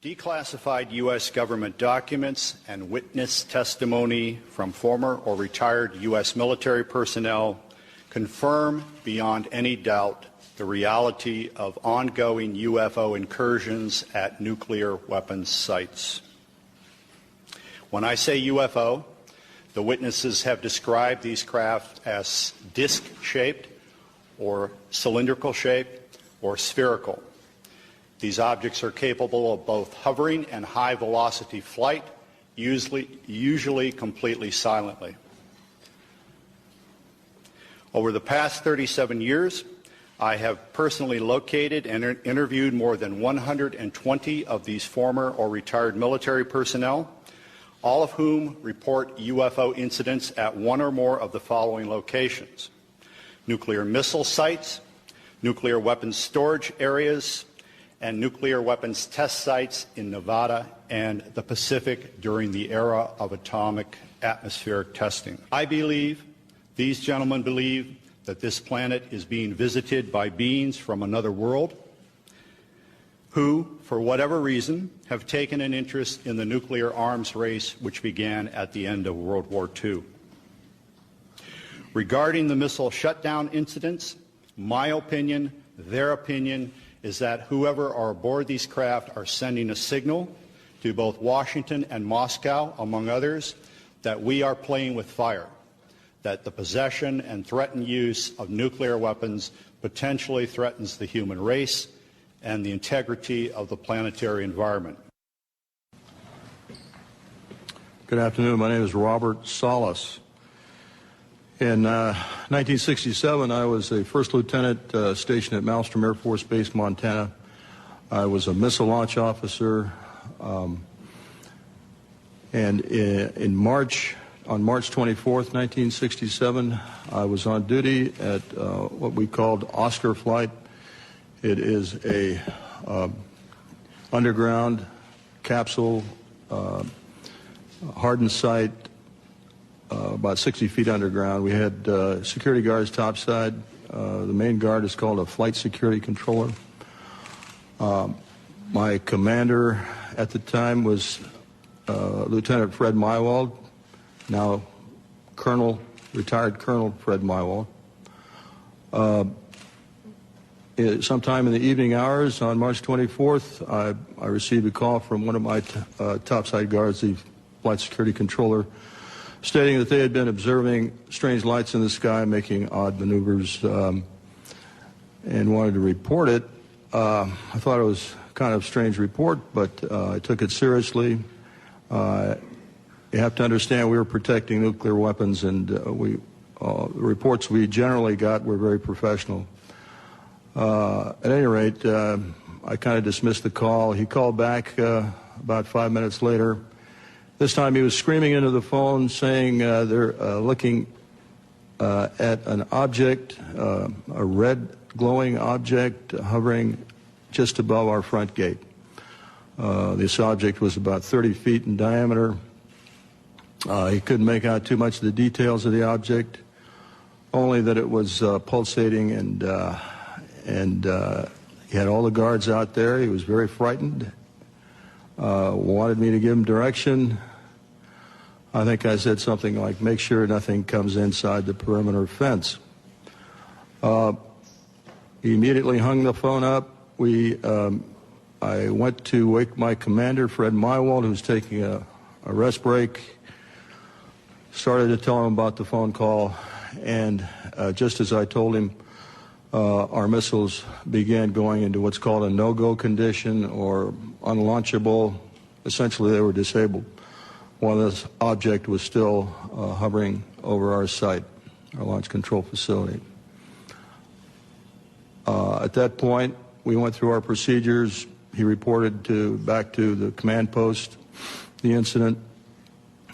Declassified U.S. government documents and witness testimony from former or retired U.S. military personnel confirm beyond any doubt the reality of ongoing UFO incursions at nuclear weapons sites. When I say UFO, the witnesses have described these craft as disc-shaped or cylindrical-shaped or spherical. These objects are capable of both hovering and high-velocity flight, usually completely silently. Over the past 37 years, I have personally located and interviewed more than 120 of these former or retired military personnel, all of whom report UFO incidents at one or more of the following locations: nuclear missile sites, nuclear weapons storage areas, and nuclear weapons test sites in Nevada and the Pacific during the era of atomic atmospheric testing. I believe, these gentlemen believe, that this planet is being visited by beings from another world who, for whatever reason, have taken an interest in the nuclear arms race which began at the end of World War II. Regarding the missile shutdown incidents, my opinion, their opinion, is that whoever are aboard these craft are sending a signal to both Washington and Moscow, among others, that we are playing with fire, that the possession and threatened use of nuclear weapons potentially threatens the human race and the integrity of the planetary environment. Good afternoon. My name is Robert Salas. In 1967, I was a first lieutenant stationed at Malmstrom Air Force Base, Montana. I was a missile launch officer, and on March 24th, 1967, I was on duty at what we called Oscar Flight. It is a underground capsule hardened site, about 60 feet underground. We had security guards topside. The main guard is called a flight security controller. My commander at the time was Lieutenant Fred Mywald, now retired Colonel Fred Mywald. Sometime in the evening hours on March 24th, I received a call from one of my topside guards, the flight security controller, stating that they had been observing strange lights in the sky making odd maneuvers and wanted to report it. I thought it was kind of a strange report, but I took it seriously. You have to understand we were protecting nuclear weapons, and the reports we generally got were very professional. At any rate, I kind of dismissed the call. He called back about 5 minutes later. This time he was screaming into the phone saying they're looking at an object, a red glowing object hovering just above our front gate. This object was about 30 feet in diameter. He couldn't make out too much of the details of the object, only that it was pulsating, and he had all the guards out there. He was very frightened. Wanted me to give him direction. I think I said something like, make sure nothing comes inside the perimeter fence. He immediately hung the phone up. I went to wake my commander, Fred Mywald, who was taking a rest break, started to tell him about the phone call, and just as I told him, our missiles began going into what's called a no-go condition or unlaunchable. Essentially, they were disabled while this object was still hovering over our site, our launch control facility. At that point, we went through our procedures. He reported back to the command post the incident.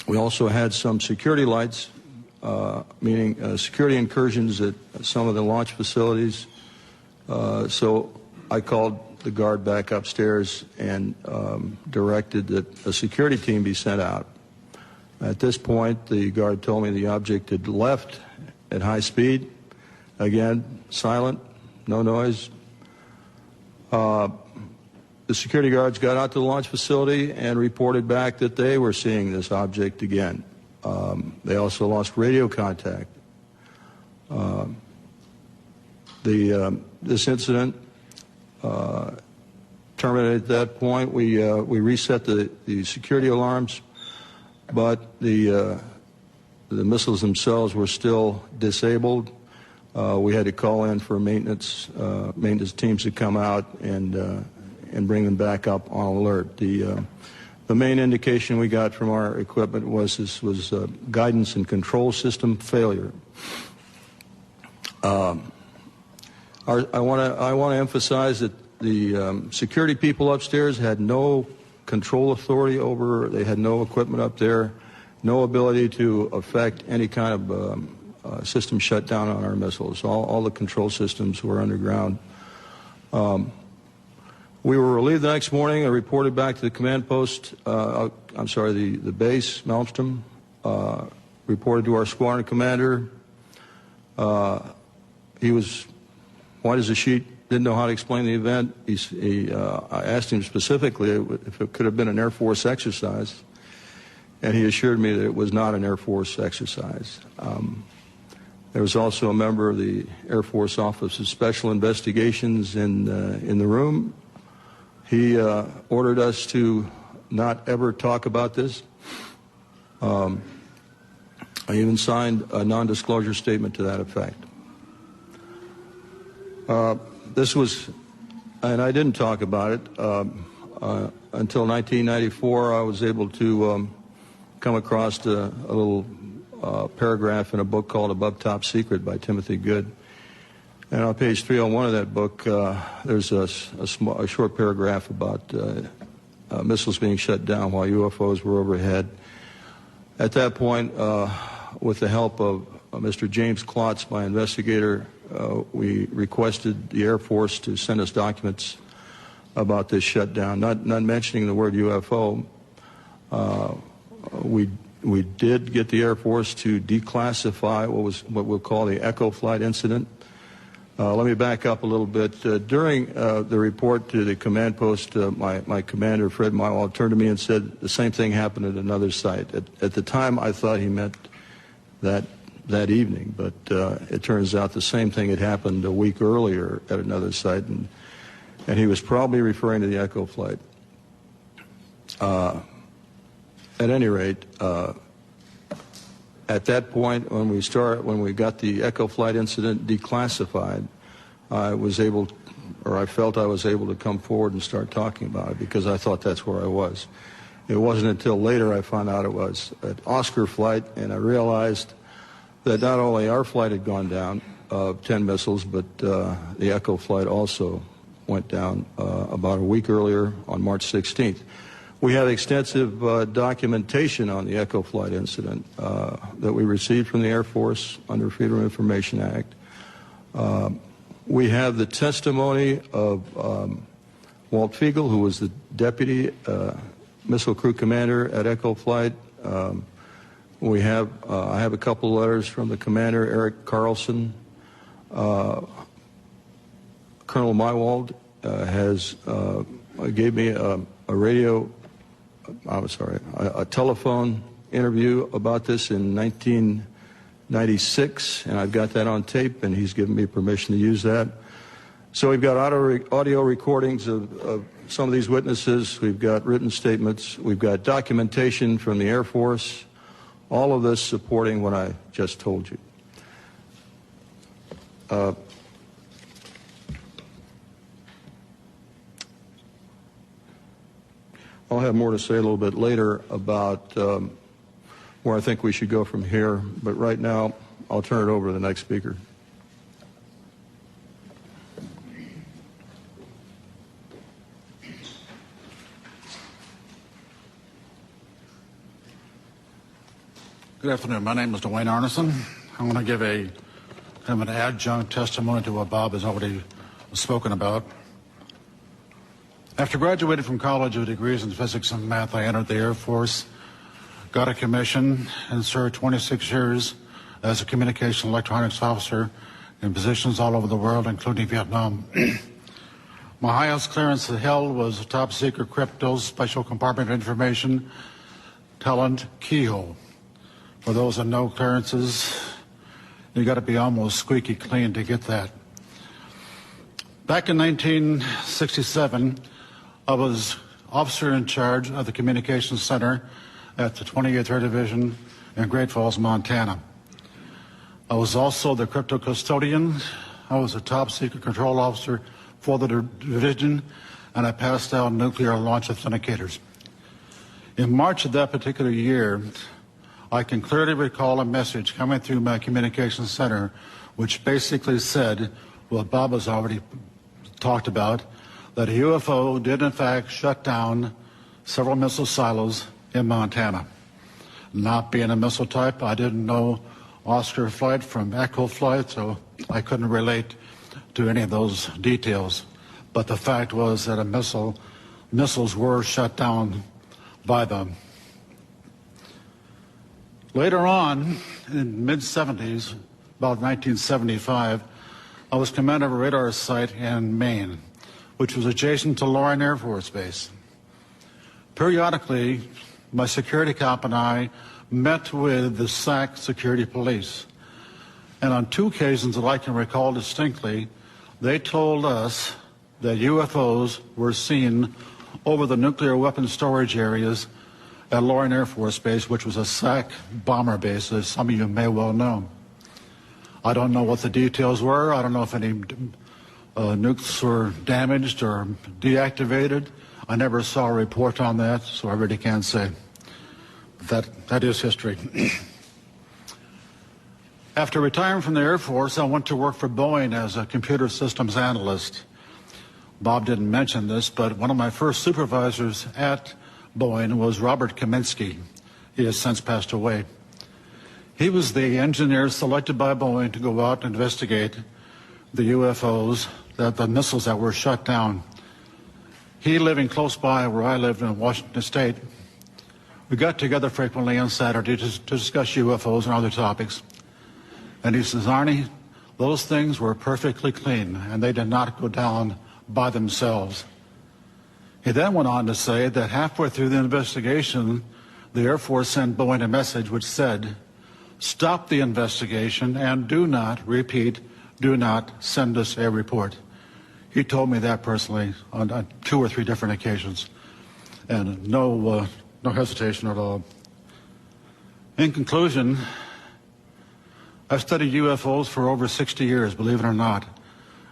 We also had some security lights, meaning security incursions at some of the launch facilities. So I called the guard back upstairs and directed that a security team be sent out. At this point, the guard told me the object had left at high speed. Again, silent, no noise. the security guards got out to the launch facility and reported back that they were seeing this object again. They also lost radio contact. This incident terminated at that point. We reset the security alarms, but the missiles themselves were still disabled. We had to call in for maintenance teams to come out and bring them back up on alert. The main indication we got from our equipment was this was guidance and control system failure. I want to emphasize that the security people upstairs had no control authority over. They had no equipment up there, no ability to affect any kind of system shutdown on our missiles. All the control systems were underground. We were relieved the next morning. I reported back to the command post, the base, Malmstrom, reported to our squadron commander. He was white as a sheet, didn't know how to explain the event. I asked him specifically if it could have been an Air Force exercise, and he assured me that it was not an Air Force exercise. There was also a member of the Air Force Office of Special Investigations in the room. He ordered us to not ever talk about this. I even signed a non-disclosure statement to that effect. This was, and I didn't talk about it until 1994. I was able to come across a little paragraph in a book called Above Top Secret by Timothy Good. And on page 301 of that book, there's a short paragraph about missiles being shut down while UFOs were overhead. At that point, with the help of Mr. James Klotz, my investigator, we requested the Air Force to send us documents about this shutdown, not mentioning the word UFO. We did get the Air Force to declassify what we'll call the Echo Flight incident. Let me back up a little bit. During the report to the command post, my commander, Fred Mywald, turned to me and said the same thing happened at another site. At the time, I thought he meant that evening, but it turns out the same thing had happened a week earlier at another site, and he was probably referring to the Echo Flight. At any rate, at that point, when we got the Echo Flight incident declassified, I felt I was able to come forward and start talking about it because I thought that's where I was. It wasn't until later I found out it was at Oscar Flight, and I realized that not only our flight had gone down, 10 missiles, but the Echo Flight also went down about a week earlier on March 16th. We have extensive documentation on the Echo Flight incident that we received from the Air Force under Freedom of Information Act. We have the testimony of Walt Fiegel, who was the deputy missile crew commander at Echo Flight. I have a couple letters from the commander, Eric Carlson. Colonel Mywald gave me a telephone interview about this in 1996, and I've got that on tape, and he's given me permission to use that. So we've got audio recordings of some of these witnesses. We've got written statements. We've got documentation from the Air Force. All of this supporting what I just told you. I'll have more to say a little bit later about where I think we should go from here, but right now I'll turn it over to the next speaker. Good afternoon. My name is Dwayne Arneson. I'm going to give an adjunct testimony to what Bob has already spoken about. After graduating from college with degrees in physics and math, I entered the Air Force, got a commission, and served 26 years as a communication electronics officer in positions all over the world, including Vietnam. My highest clearance held was top secret crypto special compartment information talent keyhole. For those that know clearances, you got to be almost squeaky clean to get that. Back in 1967, I was officer in charge of the Communications Center at the 28th Air Division in Great Falls, Montana. I was also the crypto custodian. I was a top secret control officer for the division, and I passed out nuclear launch authenticators. In March of that particular year, I can clearly recall a message coming through my communications center which basically said what Bob has already talked about, that a UFO did in fact shut down several missile silos in Montana. Not being a missile type, I didn't know Oscar flight from Echo flight, so I couldn't relate to any of those details. But the fact was that missiles were shut down by them. Later on, in mid-70s, about 1975, I was commander of a radar site in Maine, which was adjacent to Loring Air Force Base. Periodically, my security cop and I met with the SAC security police. And on two occasions that I can recall distinctly, they told us that UFOs were seen over the nuclear weapons storage areas at Loring Air Force Base, which was a SAC bomber base, as some of you may well know. I don't know what the details were. I don't know if any nukes were damaged or deactivated. I never saw a report on that, so I really can't say. That is history. After retiring from the Air Force, I went to work for Boeing as a computer systems analyst. Bob didn't mention this, but one of my first supervisors at Boeing was Robert Kaminsky. He has since passed away. He was the engineer selected by Boeing to go out and investigate the UFOs, the missiles that were shut down. He living close by where I lived in Washington State. We got together frequently on Saturday to discuss UFOs and other topics. And he says, Arnie, those things were perfectly clean, and they did not go down by themselves. He then went on to say that halfway through the investigation, the Air Force sent Boeing a message which said, stop the investigation and do not, repeat, do not send us a report. He told me that personally on 2 or 3 different occasions, and no hesitation at all. In conclusion, I've studied UFOs for over 60 years, believe it or not,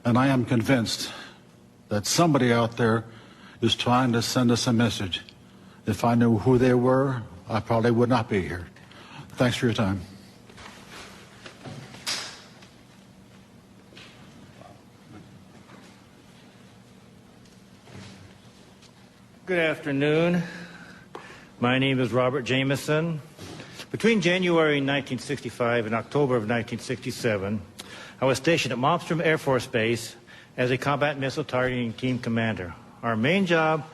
and I am convinced that somebody out there is trying to send us a message. If I knew who they were, I probably would not be here. Thanks for your time. Good afternoon. My name is Robert Jameson. Between January 1965 and October of 1967, I was stationed at Malmstrom Air Force Base as a combat missile targeting team commander. Our main job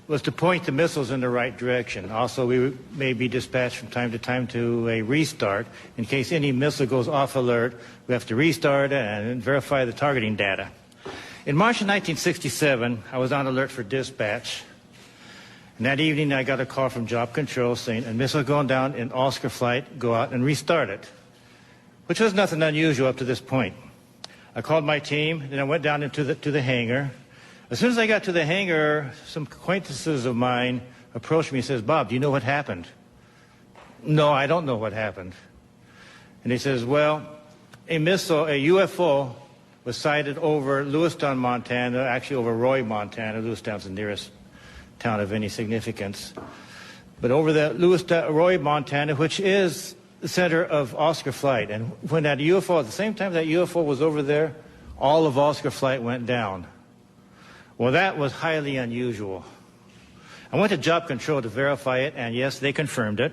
was to point the missiles in the right direction. Also, we may be dispatched from time to time to a restart. In case any missile goes off alert, we have to restart and verify the targeting data. In March of 1967, I was on alert for dispatch. And that evening, I got a call from Job Control saying, a missile going down in Oscar flight, go out and restart it, which was nothing unusual up to this point. I called my team, then I went down into the hangar. As soon as I got to the hangar, some acquaintances of mine approached me and says, Bob, do you know what happened? No, I don't know what happened. And he says, well, a UFO was sighted over Lewistown, Montana, actually over Roy, Montana. Lewistown's the nearest town of any significance. But over the Roy, Montana, which is the center of Oscar flight. And when that UFO, at the same time that UFO was over there, all of Oscar flight went down. Well, that was highly unusual. I went to Job Control to verify it, and yes, they confirmed it.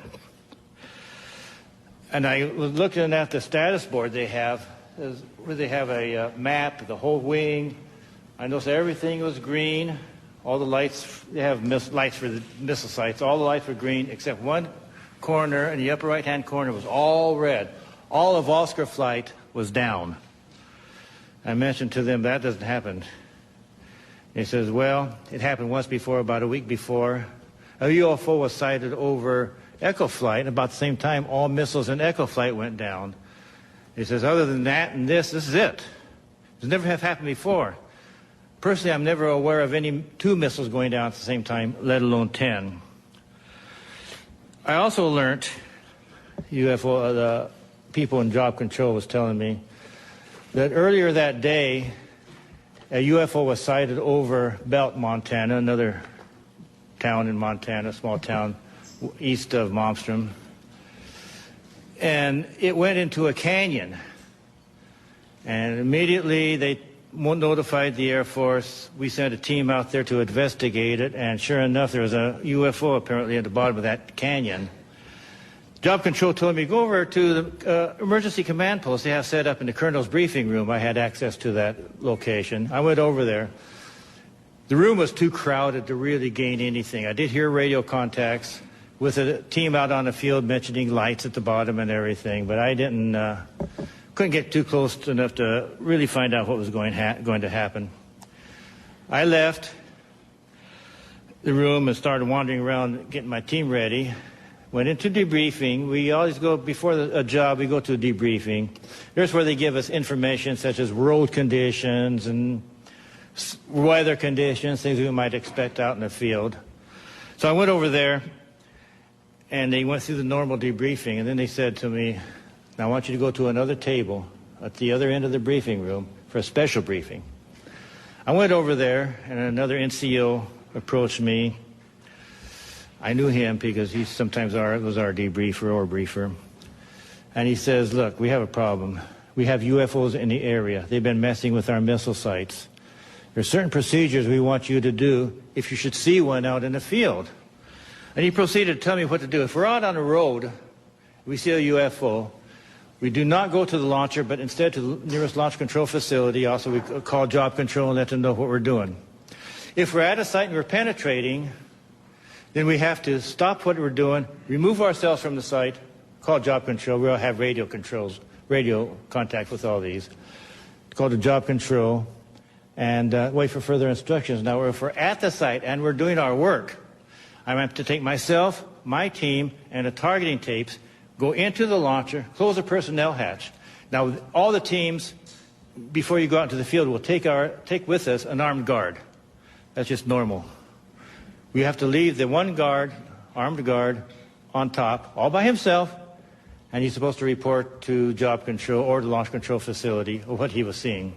And I was looking at the status board they have, where they have a map of the whole wing. I noticed everything was green. All the lights, they have lights for the missile sites. All the lights were green, except one corner in the upper right-hand corner was all red. All of Oscar flight was down. I mentioned to them that doesn't happen He says, well, it happened once before, about a week before. A UFO was sighted over Echo Flight. About the same time, all missiles in Echo Flight went down. He says, other than that and this is it. It's never have happened before. Personally, I'm never aware of any 2 missiles going down at the same time, let alone 10. I also learned, the people in job control was telling me, that earlier that day, a UFO was sighted over Belt, Montana, another town in Montana, small town east of Malmstrom. And it went into a canyon. And immediately they notified the Air Force. We sent a team out there to investigate it, and sure enough, there was a UFO apparently at the bottom of that canyon. Job Control told me, go over to the emergency command post they have set up in the colonel's briefing room. I had access to that location. I went over there. The room was too crowded to really gain anything. I did hear radio contacts with a team out on the field mentioning lights at the bottom and everything, but I couldn't get too close enough to really find out what was going to happen. I left the room and started wandering around getting my team ready. Went into debriefing. We always go, before a job, we go to a debriefing. Here's where they give us information such as road conditions and weather conditions, things we might expect out in the field. So I went over there, and they went through the normal debriefing, and then they said to me, now I want you to go to another table at the other end of the briefing room for a special briefing. I went over there, and another NCO approached me. I knew him because he sometimes was our debriefer or briefer. And he says, look, we have a problem. We have UFOs in the area. They've been messing with our missile sites. There are certain procedures we want you to do if you should see one out in the field. And he proceeded to tell me what to do. If we're out on the road, we see a UFO, we do not go to the launcher, but instead to the nearest launch control facility. Also, we call Job Control and let them know what we're doing. If we're at a site and we're penetrating, then we have to stop what we're doing, remove ourselves from the site, call Job Control. We'll have radio contact with all these. Call the Job Control and wait for further instructions. Now, if we're at the site and we're doing our work, I have to take myself, my team, and the targeting tapes, go into the launcher, close the personnel hatch. Now, all the teams, before you go out into the field, will take with us an armed guard. That's just normal. We have to leave the one guard, armed guard, on top, all by himself, and he's supposed to report to Job Control or the launch control facility of what he was seeing.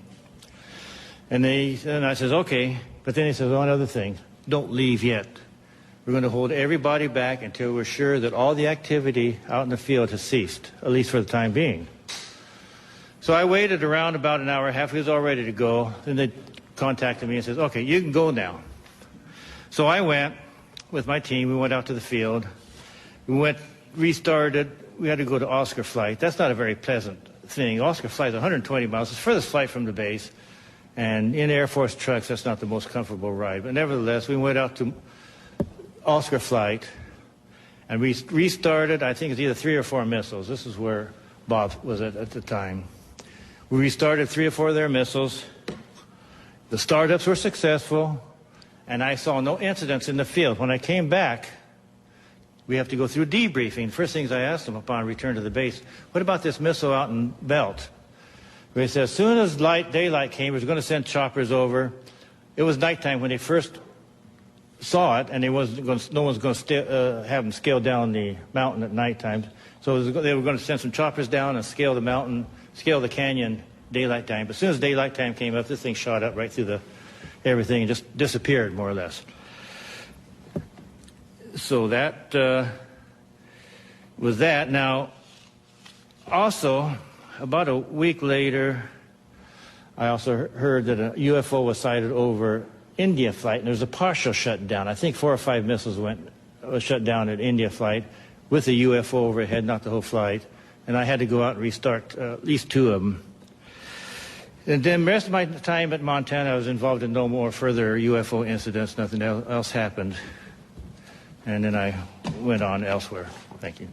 And I says, okay, but then he says, one other thing, don't leave yet. We're going to hold everybody back until we're sure that all the activity out in the field has ceased, at least for the time being. So I waited around about an hour and a half. He was all ready to go. Then they contacted me and says, okay, you can go now. So I went with my team. We went out to the field. We restarted. We had to go to Oscar Flight. That's not a very pleasant thing. Oscar Flight is 120 miles. It's the furthest flight from the base. And in Air Force trucks, that's not the most comfortable ride. But nevertheless, we went out to Oscar Flight, and we restarted, I think it's either 3 or 4 missiles. This is where Bob was at the time. We restarted 3 or 4 of their missiles. The startups were successful, and I saw no incidents in the field. When I came back, we have to go through debriefing. First things I asked them upon return to the base, what about this missile out in Belt? They said as soon as daylight came, we were going to send choppers over. It was nighttime when they first saw it, and no one's going to have them scale down the mountain at nighttime. So they were going to send some choppers down and scale the mountain, scale the canyon daylight time. But as soon as daylight time came up, this thing shot up right through everything and just disappeared, more or less. So that was that. Now, also, about a week later, I also heard that a UFO was sighted over India Flight, and there was a partial shutdown. I think 4 or 5 missiles was shut down at India Flight with a UFO overhead, not the whole flight. And I had to go out and restart at least 2 of them. And then the rest of my time at Montana, I was involved in no more further UFO incidents. Nothing else happened. And then I went on elsewhere. Thank you.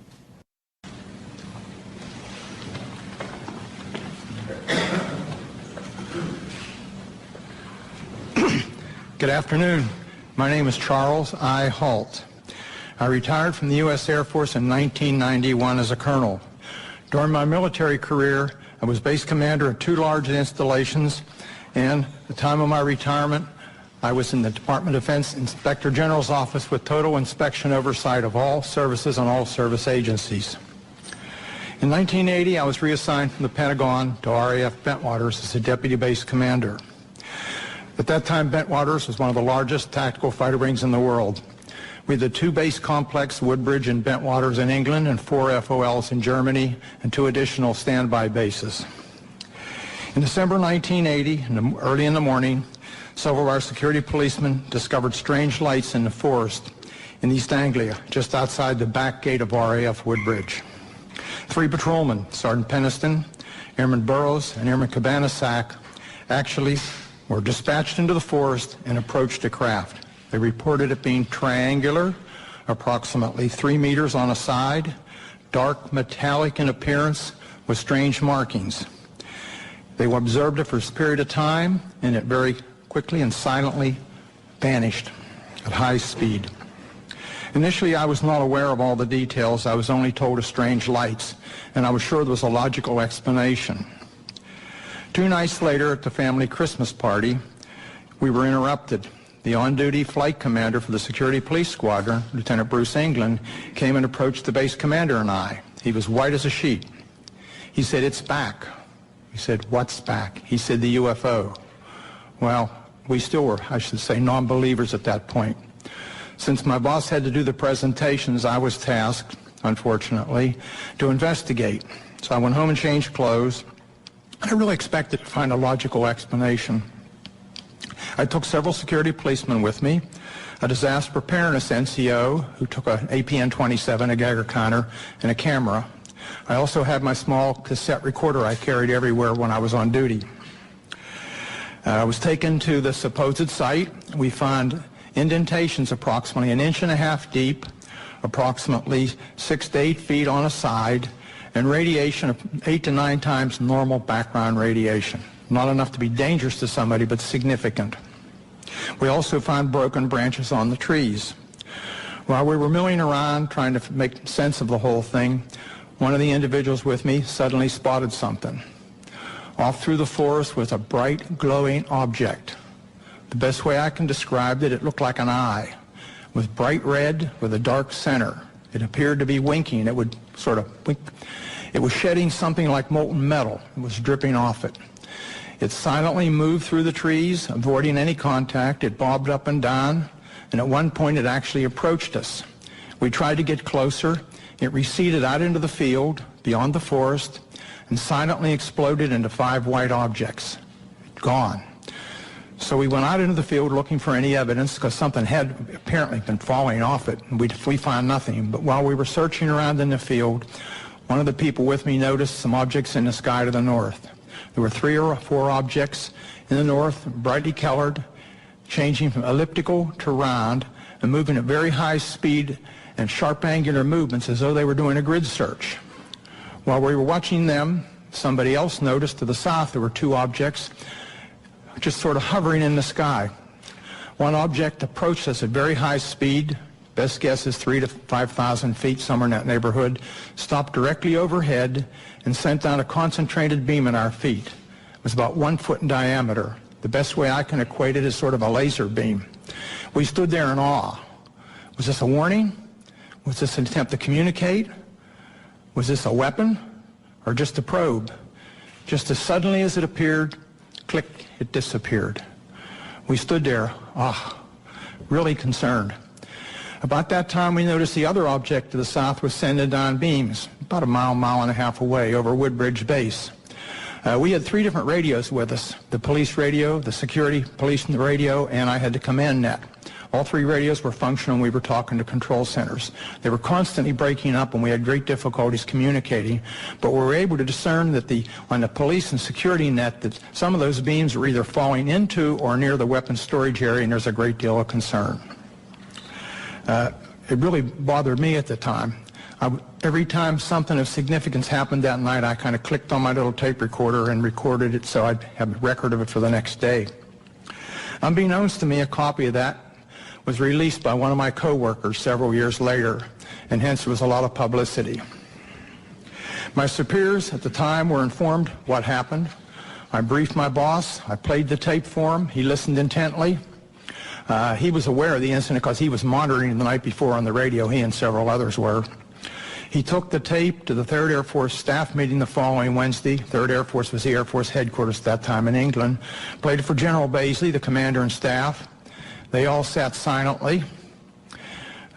Good afternoon. My name is Charles I. Halt. I retired from the U.S. Air Force in 1991 as a colonel. During my military career, I was base commander of 2 large installations, and at the time of my retirement, I was in the Department of Defense Inspector General's office with total inspection oversight of all services and all service agencies. In 1980, I was reassigned from the Pentagon to RAF Bentwaters as a deputy base commander. At that time, Bentwaters was one of the largest tactical fighter wings in the world. We had the 2 base complex, Woodbridge and Bentwaters in England, and 4 FOLs in Germany, and 2 additional standby bases. In December 1980, early in the morning, several of our security policemen discovered strange lights in the forest in East Anglia, just outside the back gate of RAF Woodbridge. 3 patrolmen, Sergeant Peniston, Airman Burrows, and Airman Cabanasac, actually were dispatched into the forest and approached a craft. They reported it being triangular, approximately 3 meters on a side, dark metallic in appearance with strange markings. They observed it for a period of time, and it very quickly and silently vanished at high speed. Initially, I was not aware of all the details. I was only told of strange lights, and I was sure there was a logical explanation. 2 nights later, at the family Christmas party, we were interrupted. The on-duty flight commander for the security police squadron, Lieutenant Bruce England, came and approached the base commander and I. He was white as a sheet. He said, "It's back." We said, "What's back?" He said, "The UFO." Well, we still were, I should say, non-believers at that point. Since my boss had to do the presentations, I was tasked, unfortunately, to investigate. So I went home and changed clothes. I really expected to find a logical explanation. I took several security policemen with me, a disaster preparedness NCO who took an APN-27, a Geiger counter, and a camera. I also had my small cassette recorder I carried everywhere when I was on duty. I was taken to the supposed site. We found indentations approximately 1.5 inches deep, approximately 6 to 8 feet on a side, and radiation of 8 to 9 times normal background radiation. Not enough to be dangerous to somebody, but significant. We also found broken branches on the trees. While we were milling around trying to make sense of the whole thing, one of the individuals with me suddenly spotted something. Off through the forest was a bright, glowing object. The best way I can describe it, it looked like an eye. It was bright red with a dark center. It appeared to be winking. It would sort of wink. It was shedding something like molten metal. It was dripping off it. It silently moved through the trees, avoiding any contact. It bobbed up and down, and at one point it actually approached us. We tried to get closer. It receded out into the field, beyond the forest, and silently exploded into 5 white objects. Gone. So we went out into the field looking for any evidence, because something had apparently been falling off it, and we found nothing. But while we were searching around in the field, one of the people with me noticed some objects in the sky to the north. There were 3 or 4 objects in the north, brightly colored, changing from elliptical to round, and moving at very high speed and sharp angular movements as though they were doing a grid search. While we were watching them, somebody else noticed to the south there were 2 objects just sort of hovering in the sky. One object approached us at very high speed, best guess is 3,000 to 5,000 feet, somewhere in that neighborhood, stopped directly overhead and sent down a concentrated beam at our feet. It was about 1 foot in diameter. The best way I can equate it is sort of a laser beam. We stood there in awe. Was this a warning? Was this an attempt to communicate? Was this a weapon or just a probe? Just as suddenly as it appeared, click, it disappeared. We stood there, really concerned. About that time, we noticed the other object to the south was sending down beams, about a mile and a half away over Woodbridge Base. We had 3 different radios with us, the police radio, the security police radio, and I had the command net. All 3 radios were functional and we were talking to control centers. They were constantly breaking up and we had great difficulties communicating, but we were able to discern that on the police and security net that some of those beams were either falling into or near the weapons storage area, and there's a great deal of concern. It really bothered me at the time. Every time something of significance happened that night, I kind of clicked on my little tape recorder and recorded it so I'd have a record of it for the next day. Unbeknownst to me, a copy of that was released by one of my coworkers several years later, and hence there was a lot of publicity. My superiors at the time were informed what happened. I briefed my boss. I played the tape for him. He listened intently. He was aware of the incident because he was monitoring the night before on the radio. He and several others were. He took the tape to the 3rd Air Force staff meeting the following Wednesday. 3rd Air Force was the Air Force headquarters at that time in England. Played it for General Baisley, the commander and staff. They all sat silently.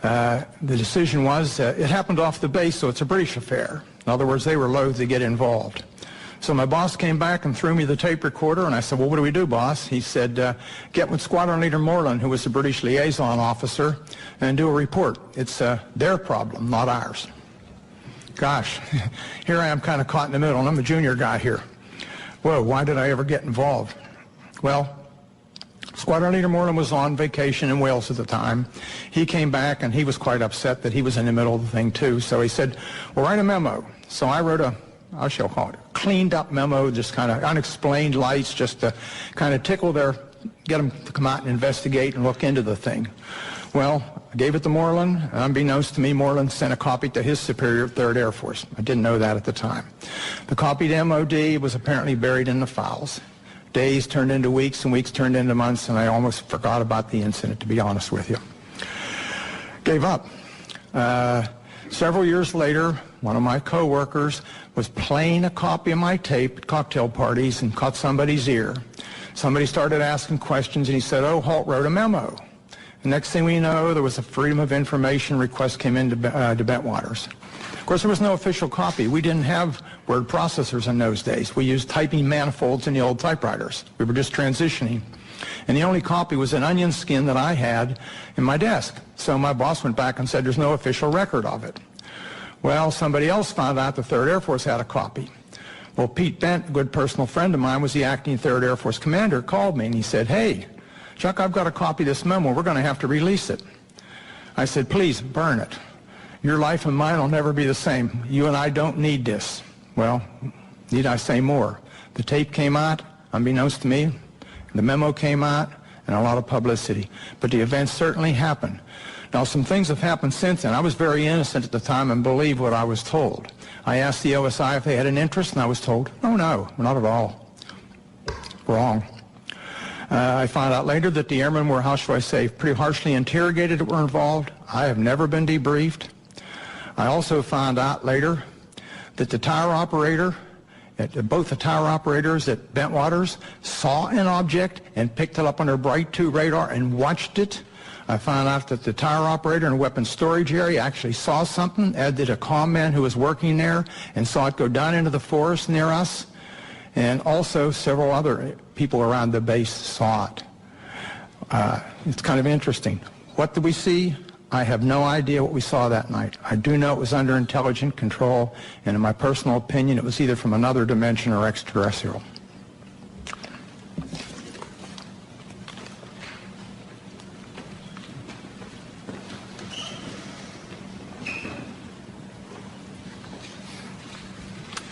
The decision was, it happened off the base, so it's a British affair. In other words, they were loath to get involved. So my boss came back and threw me the tape recorder, and I said, well, what do we do, boss? He said, get with Squadron Leader Moreland, who was the British liaison officer, and do a report. It's their problem, not ours. Gosh, here I am kind of caught in the middle, and I'm a junior guy here. Whoa, why did I ever get involved? Well, Squadron Leader Moreland was on vacation in Wales at the time. He came back, and he was quite upset that he was in the middle of the thing, too. So he said, well, write a memo. So I wrote I shall call it a cleaned-up memo, just kind of unexplained lights, just to kind of get them to come out and investigate and look into the thing. Well, I gave it to Moreland. Unbeknownst to me, Moreland sent a copy to his superior, 3rd Air Force. I didn't know that at the time. The copy to MOD was apparently buried in the files. Days turned into weeks, and weeks turned into months, and I almost forgot about the incident, to be honest with you. Gave up. Several years later, one of my coworkers was playing a copy of my tape at cocktail parties and caught somebody's ear. Somebody started asking questions, and he said, oh, Holt wrote a memo. The next thing we know, there was a Freedom of Information request came into Bentwaters. Of course, there was no official copy. We didn't have word processors in those days. We used typing manifolds in the old typewriters. We were just transitioning. And the only copy was an onion skin that I had in my desk. So my boss went back and said, there's no official record of it. Well, somebody else found out the 3rd Air Force had a copy. Well, Pete Bent, a good personal friend of mine, was the acting 3rd Air Force commander, called me and he said, hey, Chuck, I've got a copy of this memo. We're going to have to release it. I said, please, burn it. Your life and mine will never be the same. You and I don't need this. Well, need I say more? The tape came out, unbeknownst to me. The memo came out, and a lot of publicity. But the event certainly happened. Now, some things have happened since then. I was very innocent at the time and believed what I was told. I asked the OSI if they had an interest, and I was told, oh, no, not at all. Wrong. I found out later that the airmen were, how shall I say, pretty harshly interrogated that were involved. I have never been debriefed. I also found out later that the tower operator, both the tower operators at Bentwaters saw an object and picked it up on their Bright 2 radar and watched it. I found out that the tower operator in the weapons storage area actually saw something, as did a comm man who was working there and saw it go down into the forest near us. And also several other people around the base saw it. It's kind of interesting. What did we see? I have no idea what we saw that night. I do know it was under intelligent control, and in my personal opinion, it was either from another dimension or extraterrestrial.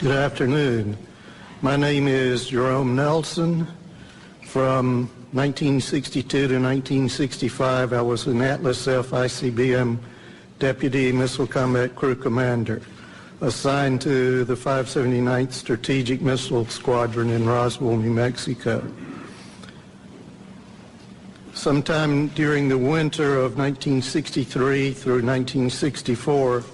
Good afternoon. My name is Jerome Nelson. From 1962 to 1965, I was an Atlas F ICBM Deputy Missile Combat Crew Commander, assigned to the 579th Strategic Missile Squadron in Roswell, New Mexico. Sometime during the winter of 1963 through 1964,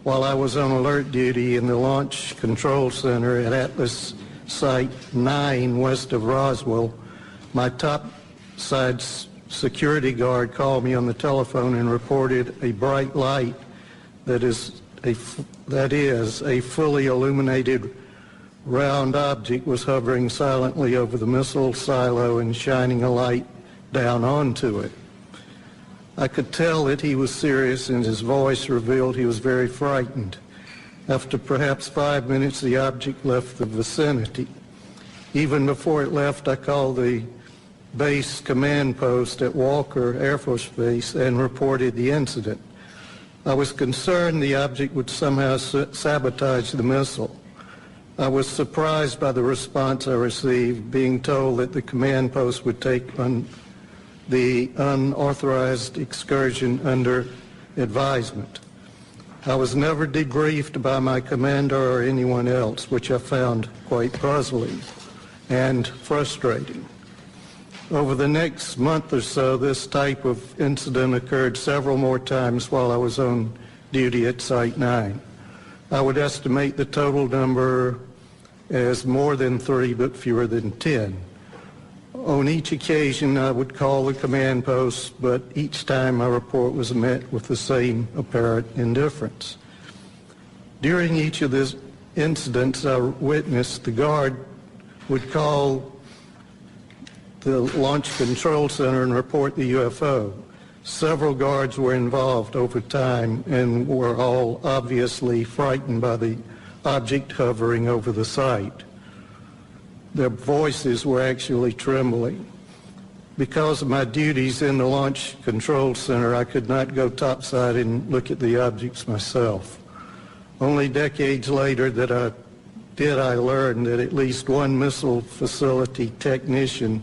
while I was on alert duty in the Launch Control Center at Atlas Site 9 west of Roswell, my topside security guard called me on the telephone and reported a bright light that is a fully illuminated round object was hovering silently over the missile silo and shining a light down onto it. I could tell that he was serious, and his voice revealed he was very frightened. After perhaps 5 minutes, the object left the vicinity. Even before it left, I called the base command post at Walker Air Force Base and reported the incident. I was concerned the object would somehow sabotage the missile. I was surprised by the response I received, being told that the command post would take the unauthorized excursion under advisement. I was never debriefed by my commander or anyone else, which I found quite puzzling and frustrating. Over the next month or so, this type of incident occurred several more times while I was on duty at Site 9. I would estimate the total number as more than 3, but fewer than 10. On each occasion, I would call the command post, but each time my report was met with the same apparent indifference. During each of these incidents I witnessed, the guard would call the Launch Control Center and report the UFO. Several guards were involved over time and were all obviously frightened by the object hovering over the site. Their voices were actually trembling. Because of my duties in the Launch Control Center, I could not go topside and look at the objects myself. Only decades later I learn that at least one missile facility technician,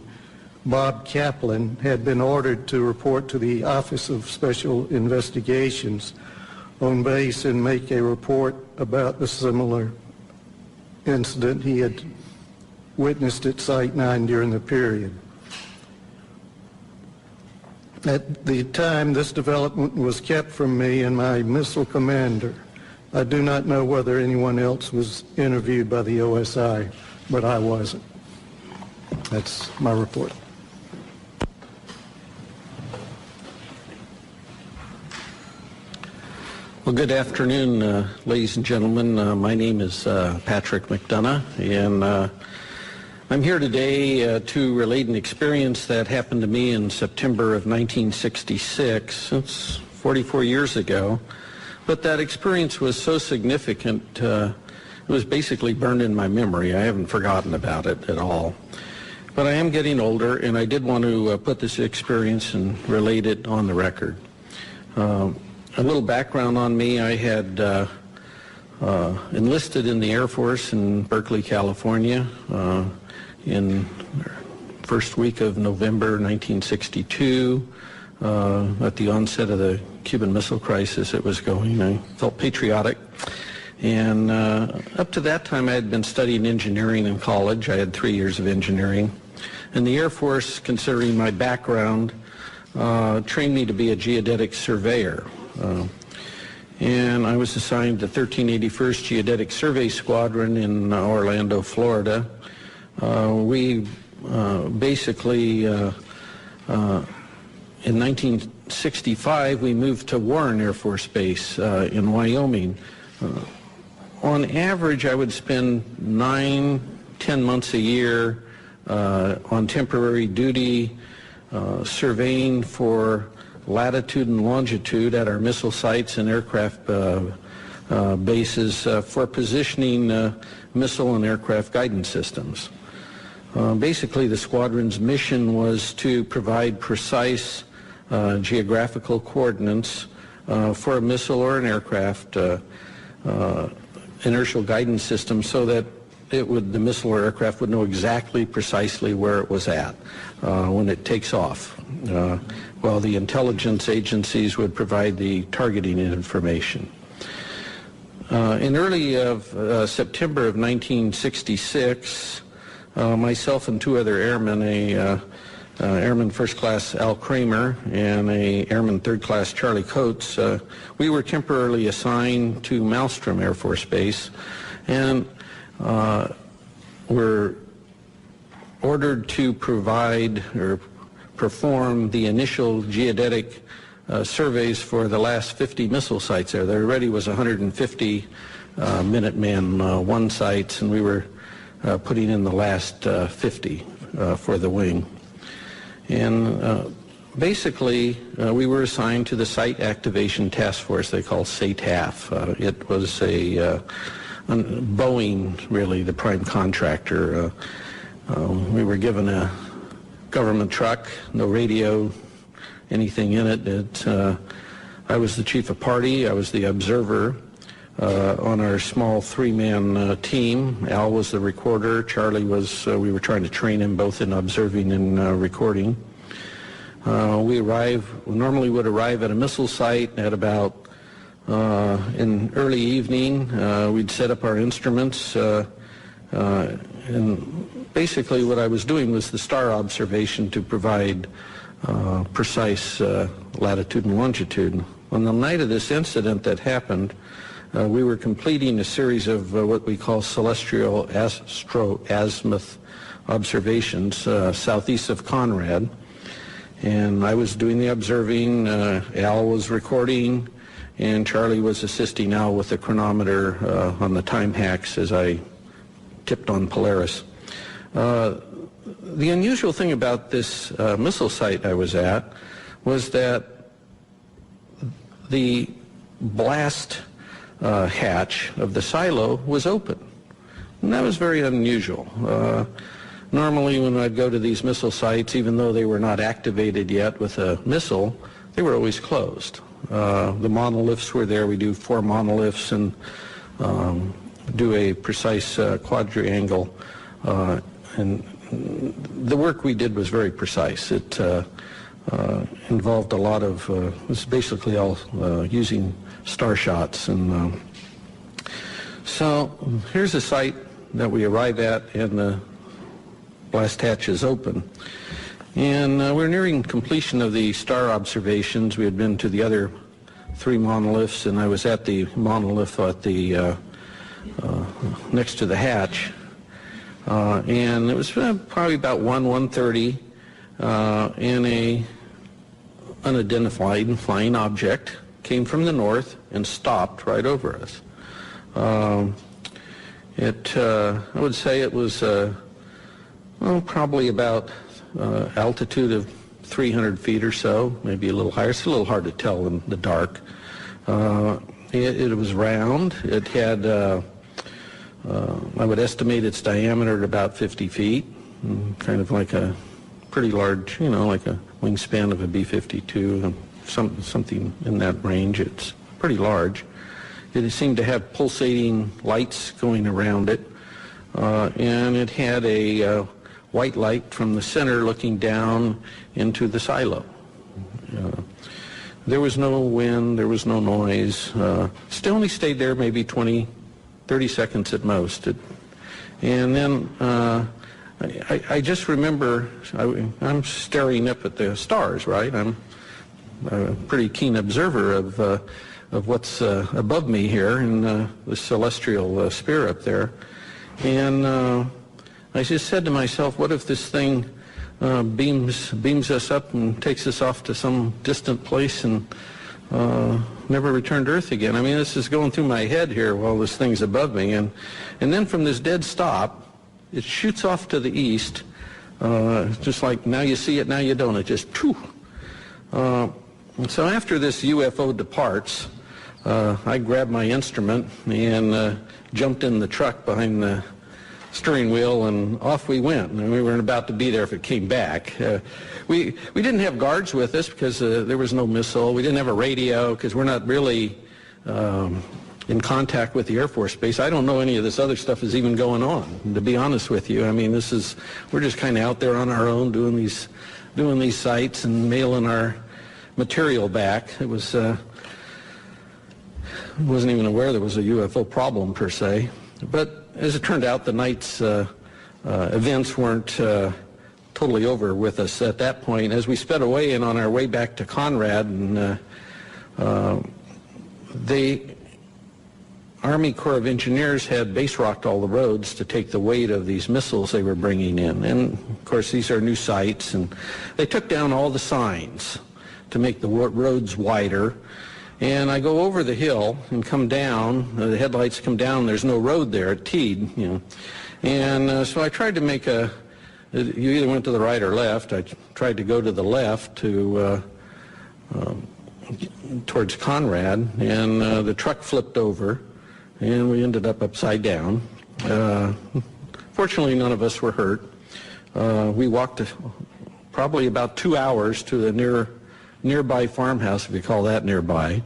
Bob Kaplan, had been ordered to report to the Office of Special Investigations on base and make a report about the similar incident he had witnessed at Site 9 during the period. At the time, this development was kept from me and my missile commander. I do not know whether anyone else was interviewed by the OSI, but I wasn't. That's my report. Well, good afternoon, ladies and gentlemen. My name is Patrick McDonough, and I'm here today to relate an experience that happened to me in September of 1966. It's 44 years ago, but that experience was so significant, it was basically burned in my memory. I haven't forgotten about it at all. But I am getting older, and I did want to put this experience and relate it on the record. A little background on me: I had enlisted in the Air Force in Berkeley, California in first week of November 1962. At the onset of the Cuban Missile Crisis, it was going. I felt patriotic. And up to that time, I had been studying engineering in college. I had 3 years of engineering. And the Air Force, considering my background, trained me to be a geodetic surveyor. And I was assigned to 1381st Geodetic Survey Squadron in Orlando, Florida. We basically, in 1965, we moved to Warren Air Force Base in Wyoming. On average, I would spend 9-10 months a year on temporary duty, surveying for latitude and longitude at our missile sites and aircraft bases for positioning missile and aircraft guidance systems. Basically, the squadron's mission was to provide precise geographical coordinates for a missile or an aircraft inertial guidance system, so that the missile or aircraft would know exactly precisely where it was at when it takes off, while the intelligence agencies would provide the targeting information. In early September of 1966, myself and 2 other airmen, Airman First Class Al Kramer and Airman Third Class Charlie Coates, we were temporarily assigned to Malmstrom Air Force Base, and were ordered to provide or perform the initial geodetic surveys for the last 50 missile sites there. There already was 150 Minuteman I sites, and we were putting in the last 50 for the wing. And basically, we were assigned to the Site Activation Task Force, they call SATAF. It was Boeing, really, the prime contractor. We were given a government truck, no radio, anything in it. I was the chief of party. I was the observer on our small 3-man team. Al was the recorder. Charlie was, we were trying to train him both in observing and recording. We normally would arrive at a missile site at about in early evening. We'd set up our instruments, and basically what I was doing was the star observation to provide precise latitude and longitude. On the night of this incident that happened, we were completing a series of what we call celestial astro-azimuth observations southeast of Conrad. And I was doing the observing, Al was recording, and Charlie was assisting Al with the chronometer on the time hacks as I tipped on Polaris. The unusual thing about this missile site I was at was that the blast hatch of the silo was open. And that was very unusual. Normally when I'd go to these missile sites, even though they were not activated yet with a missile, they were always closed. The monoliths were there. We do 4 monoliths and do a precise quadrangle. And the work we did was very precise. It involved a lot of, it was basically all using star shots. And so here's a site that we arrive at, and the blast hatch is open. And we're nearing completion of the star observations. We had been to the other 3 monoliths, and I was at the monolith at the next to the hatch. And it was probably about 1:30, and a unidentified flying object came from the north and stopped right over us. I would say it was probably about altitude of 300 feet or so, maybe a little higher. It's a little hard to tell in the dark. It was round. It had, I would estimate its diameter at about 50 feet, kind of like a pretty large, like a wingspan of a B-52, something in that range. It's pretty large. It seemed to have pulsating lights going around it, and it had a white light from the center looking down into the silo. There was no wind, there was no noise. Still only stayed there maybe 20, 30 seconds at most. And then I just remember, I'm staring up at the stars, right? I'm a pretty keen observer of what's above me here in the celestial sphere up there. And I just said to myself, what if this thing beams us up and takes us off to some distant place and never return to Earth again? I mean, this is going through my head here while this thing's above me. And then from this dead stop, it shoots off to the east, just like now you see it, now you don't. It just, phew. So after this UFO departs, I grabbed my instrument and jumped in the truck behind the steering wheel, and off we went. And we weren't about to be there if it came back. We didn't have guards with us because there was no missile. We didn't have a radio because we're not really in contact with the Air Force Base. I don't know any of this other stuff is even going on, to be honest with you. I mean, we're just kind of out there on our own doing these sites and mailing our material back. It was wasn't even aware there was a UFO problem per se. But as it turned out, the night's events weren't totally over with us at that point. As we sped away and on our way back to Conrad, and the Army Corps of Engineers had base rocked all the roads to take the weight of these missiles they were bringing in. And of course, these are new sites, and they took down all the signs to make the roads wider. And I go over the hill and come down, the headlights come down, there's no road there at Teed, And so I tried to make you either went to the right or left. I tried to go to the left towards Conrad, and the truck flipped over, and we ended up upside down. Fortunately, none of us were hurt. We walked probably about 2 hours to the nearby farmhouse, if you call that nearby,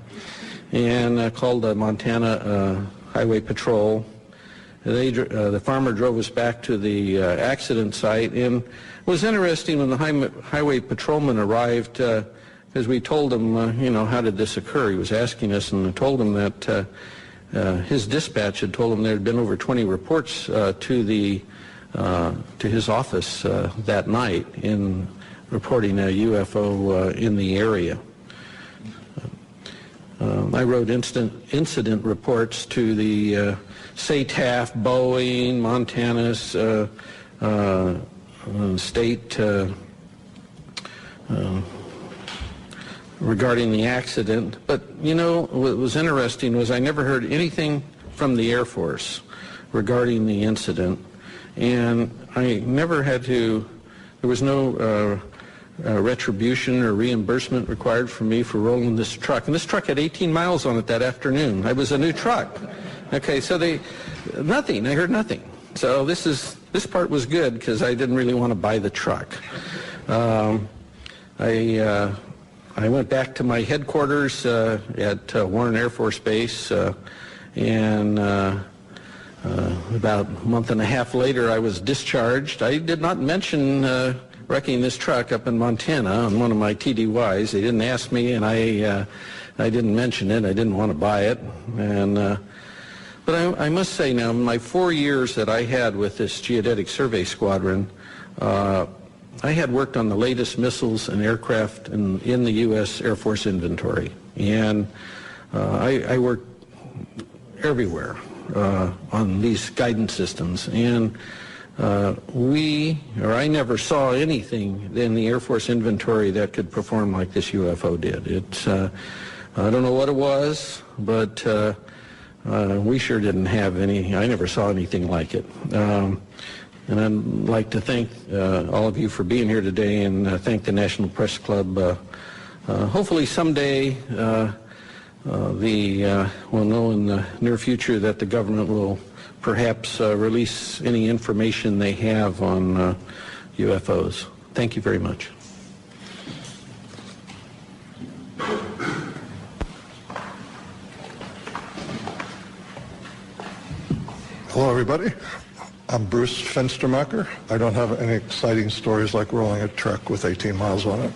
and called the Montana Highway Patrol, the farmer drove us back to the accident site, and it was interesting when the highway patrolman arrived, because we told him, you know, how did this occur? He was asking us, and I told him that his dispatch had told him there had been over 20 reports to his office that night in reporting a UFO in the area. I wrote incident reports to the SATAF, Boeing, Montana's state regarding the accident. But, you know, what was interesting was I never heard anything from the Air Force regarding the incident, and I never had to, there was no retribution or reimbursement required from me for rolling this truck. And this truck had 18 miles on it that afternoon. It was a new truck. Okay, so nothing. I heard nothing. So this part was good because I didn't really want to buy the truck. I went back to my headquarters at Warren Air Force Base, and about a month and a half later I was discharged. I did not mention wrecking this truck up in Montana on one of my TDYs. They didn't ask me, and I didn't mention it. I didn't want to buy it. And but I must say now, in my 4 years that I had with this Geodetic Survey Squadron, I had worked on the latest missiles and aircraft in the U.S. Air Force inventory. And I worked everywhere on these guidance systems. And I never saw anything in the Air Force inventory that could perform like this UFO did. I don't know what it was, but we sure didn't have any. I never saw anything like it. And I'd like to thank all of you for being here today, and thank the National Press Club. Hopefully someday we'll know in the near future that the government will perhaps release any information they have on UFOs. Thank you very much. Hello, everybody. I'm Bruce Fenstermacher. I don't have any exciting stories like rolling a truck with 18 miles on it.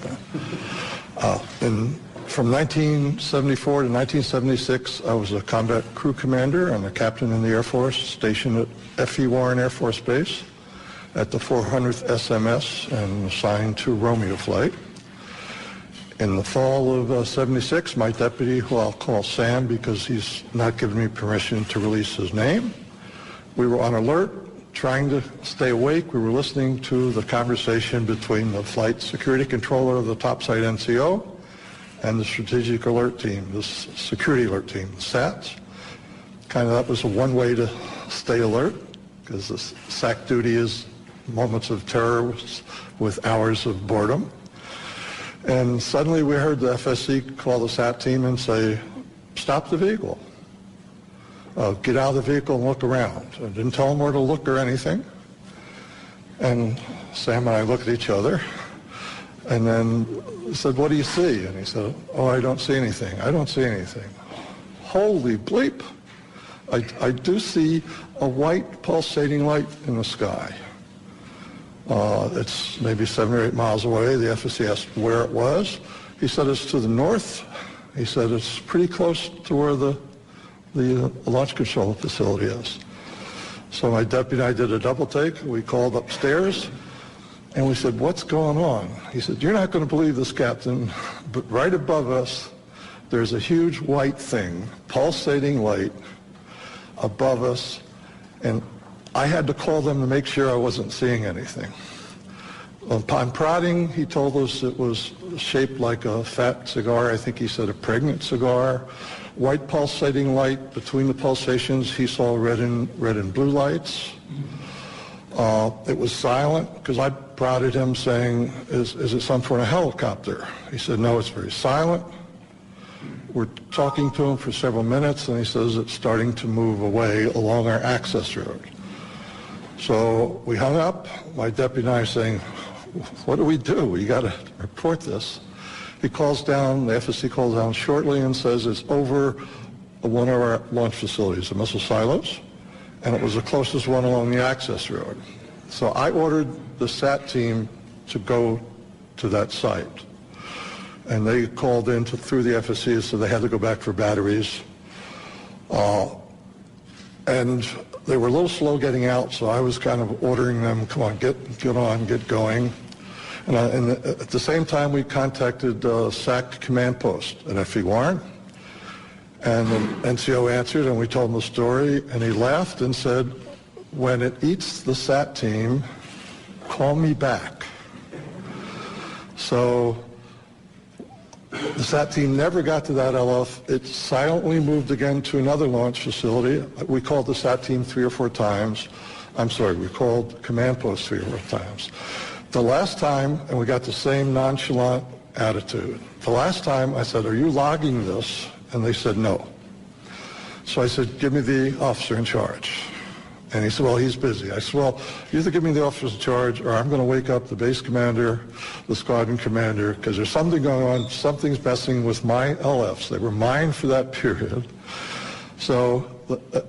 From 1974 to 1976, I was a combat crew commander and a captain in the Air Force, stationed at F.E. Warren Air Force Base at the 400th SMS and assigned to Romeo Flight. In the fall of 76, my deputy, who I'll call Sam because he's not given me permission to release his name, we were on alert, trying to stay awake. We were listening to the conversation between the flight security controller of the topside NCO and the strategic alert team, the security alert team, the SATs. Kind of that was one way to stay alert, because the SAC duty is moments of terror with hours of boredom. And suddenly we heard the FSC call the SAT team and say, stop the vehicle. Get out of the vehicle and look around. I didn't tell them where to look or anything. And Sam and I looked at each other and then said, what do you see? And he said, oh, I don't see anything. I don't see anything. Holy bleep. I do see a white pulsating light in the sky. It's maybe 7 or 8 miles away. The FSC asked where it was. He said it's to the north. He said it's pretty close to where the launch control facility is. So my deputy and I did a double take. We called upstairs and we said, what's going on? He said, you're not going to believe this, Captain, but right above us there's a huge white thing, pulsating light above us, and I had to call them to make sure I wasn't seeing anything. Upon prodding, he told us it was shaped like a fat cigar. I think he said a pregnant cigar. White pulsating light. Between the pulsations, he saw red and blue lights. It was silent, because I prodded him saying, is it some sort of helicopter? He said, no, it's very silent. We're talking to him for several minutes, and he says it's starting to move away along our access road. So we hung up. My deputy and I are saying, what do? We got to report this. He calls down, the FSC calls down shortly and says it's over one of our launch facilities, the missile silos, and it was the closest one along the access road. So I ordered the SAT team to go to that site. And they called in through the FSC, so they had to go back for batteries. And they were a little slow getting out, so I was kind of ordering them, come on, get on, get going. And at the same time, we contacted SAC command post at FE Warren. And the NCO answered, and we told him the story, and he laughed and said, when it eats the SAT team, call me back. So the SAT team never got to that LF. It silently moved again to another launch facility. We called the SAT team 3 or 4 times. I'm sorry, we called command post 3 or 4 times. The last time, and we got the same nonchalant attitude. The last time I said, are you logging this? And they said no. So I said, give me the officer in charge. And he said, well, he's busy. I said, well, you either give me the officer in charge or I'm going to wake up the base commander, the squadron commander, because there's something going on, something's messing with my LFs. They were mine for that period. So the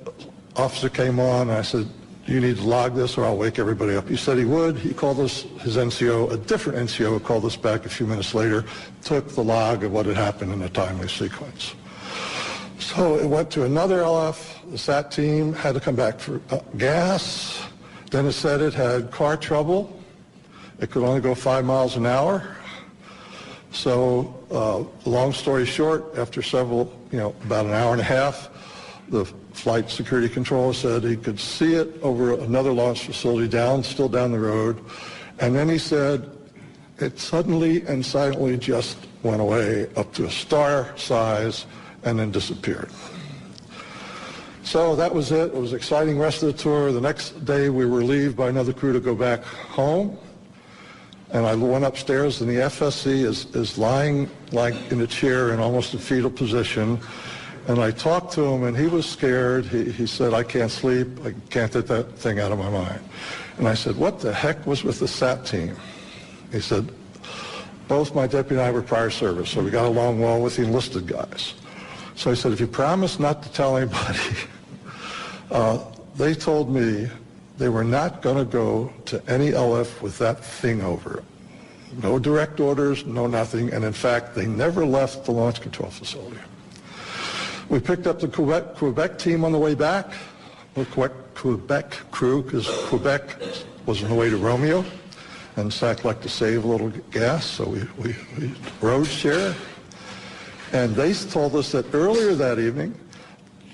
officer came on, and I said, you need to log this or I'll wake everybody up. He said he would. He called us, his NCO, a different NCO called us back a few minutes later, took the log of what had happened in a timely sequence. So it went to another LF. The SAT team had to come back for gas. Then it said it had car trouble. It could only go 5 miles an hour. So long story short, after several, about an hour and a half, the flight security controller said he could see it over another launch facility still down the road. And then he said it suddenly and silently just went away up to a star size and then disappeared. So that was it. It was an exciting rest of the tour. The next day we were relieved by another crew to go back home. And I went upstairs and the FSC is lying like in a chair in almost a fetal position. And I talked to him and he was scared. He said, I can't sleep. I can't get that thing out of my mind. And I said, what the heck was with the SAT team? He said, both my deputy and I were prior service, so we got along well with the enlisted guys. So I said, if you promise not to tell anybody, they told me they were not going to go to any LF with that thing over it. No direct orders, no nothing, and in fact, they never left the launch control facility. We picked up the Quebec team on the way back, the Quebec crew, because Quebec was on the way to Romeo, and SAC liked to save a little gas, so we road share. And they told us that earlier that evening,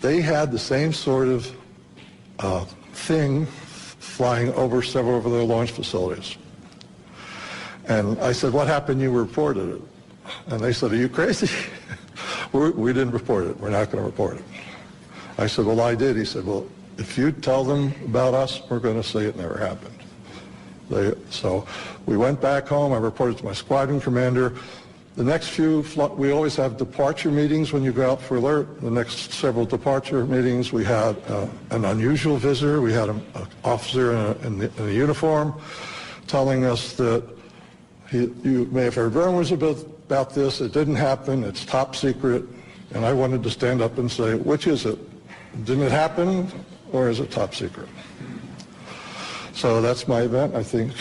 they had the same sort of thing flying over several of their launch facilities. And I said, what happened? You reported it. And they said, are you crazy? We didn't report it. We're not going to report it. I said, well, I did. He said, well, if you tell them about us, we're going to say it never happened. So we went back home. I reported to my squadron commander. The next few, we always have departure meetings when you go out for alert. The next several departure meetings, we had an unusual visitor. We had an officer in a uniform telling us that you may have heard rumors about this. It didn't happen. It's top secret. And I wanted to stand up and say, which is it? Didn't it happen, or is it top secret? So that's my event. I think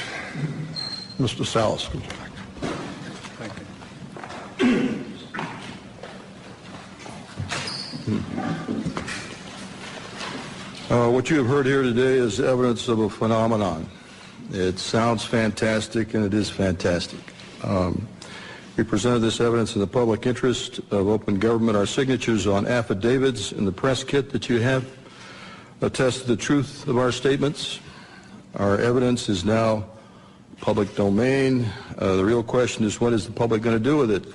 Mr. Salas comes back. What you have heard here today is evidence of a phenomenon. It sounds fantastic, and it is fantastic. We presented this evidence in the public interest of open government. Our signatures on affidavits in the press kit that you have attest to the truth of our statements. Our evidence is now public domain. The real question is, what is the public going to do with it,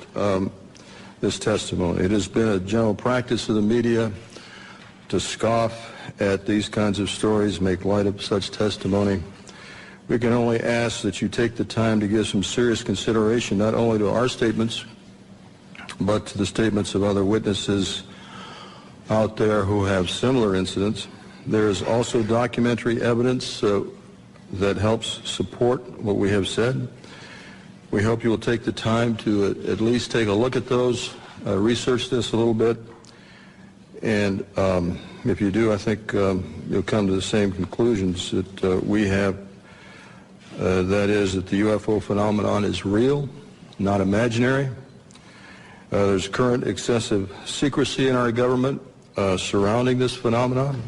this testimony? It has been a general practice of the media to scoff at these kinds of stories, make light of such testimony. We can only ask that you take the time to give some serious consideration not only to our statements, but to the statements of other witnesses out there who have similar incidents. There is also documentary evidence that helps support what we have said. We hope you will take the time to at least take a look at those, research this a little bit. And if you do, I think you'll come to the same conclusions that we have. That is that the UFO phenomenon is real, not imaginary. There's current excessive secrecy in our government surrounding this phenomenon.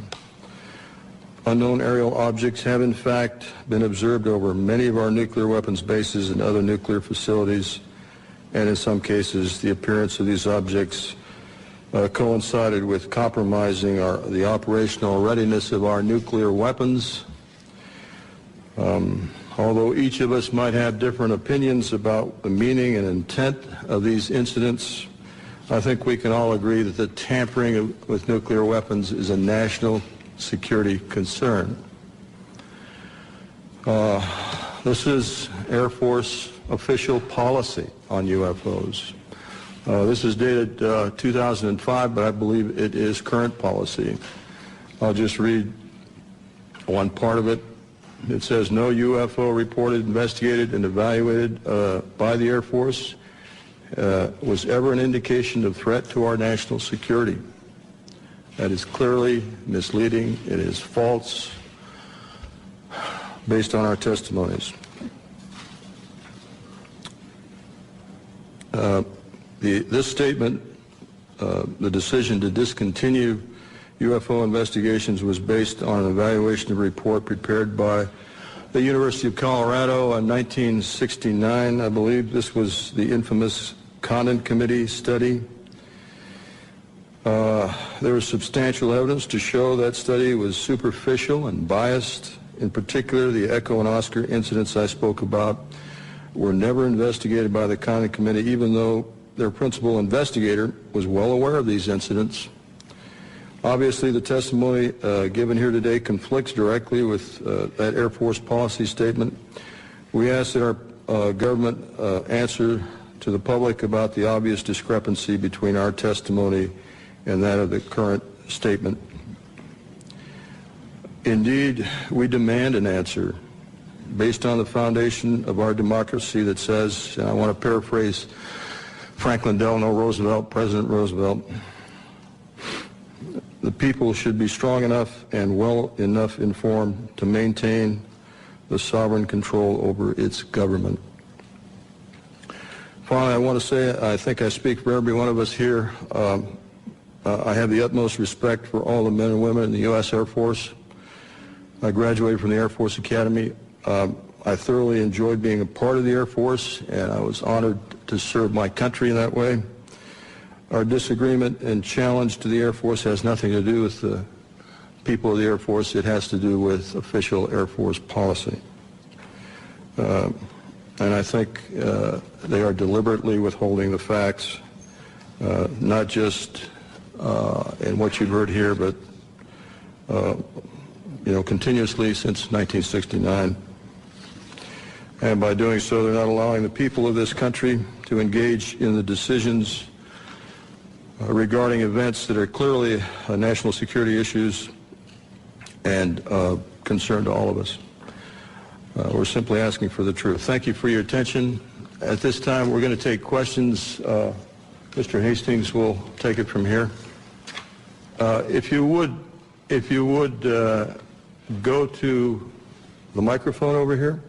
Unknown aerial objects have in fact been observed over many of our nuclear weapons bases and other nuclear facilities, and in some cases the appearance of these objects coincided with compromising the operational readiness of our nuclear weapons. Although each of us might have different opinions about the meaning and intent of these incidents, I think we can all agree that the tampering with nuclear weapons is a national security concern. This is Air Force official policy on UFOs. This is dated 2005, but I believe it is current policy. I'll just read one part of it. It says, no UFO reported, investigated, and evaluated by the Air Force was ever an indication of threat to our national security. That is clearly misleading. It is false based on our testimonies. This statement, the decision to discontinue UFO investigations, was based on an evaluation of a report prepared by the University of Colorado in 1969. I believe this was the infamous Condon Committee study. There was substantial evidence to show that study was superficial and biased. In particular, the Echo and Oscar incidents I spoke about were never investigated by the Condon Committee, even though their principal investigator was well aware of these incidents. Obviously, the testimony given here today conflicts directly with that Air Force policy statement. We ask that our government answer to the public about the obvious discrepancy between our testimony and that of the current statement. Indeed, we demand an answer based on the foundation of our democracy that says, and I want to paraphrase Franklin Delano Roosevelt, President Roosevelt, the people should be strong enough and well enough informed to maintain the sovereign control over its government. Finally, I want to say, I think I speak for every one of us here, I have the utmost respect for all the men and women in the U.S. Air Force. I graduated from the Air Force Academy. I thoroughly enjoyed being a part of the Air Force, and I was honored to serve my country in that way. Our disagreement and challenge to the Air Force has nothing to do with the people of the Air Force. It has to do with official Air Force policy. And I think they are deliberately withholding the facts, not just in what you've heard here, but continuously since 1969. And by doing so, they're not allowing the people of this country to engage in the decisions regarding events that are clearly national security issues and concern to all of us. We're simply asking for the truth. Thank you for your attention. At this time, we're going to take questions. Mr. Hastings will take it from here. If you would go to the microphone over here.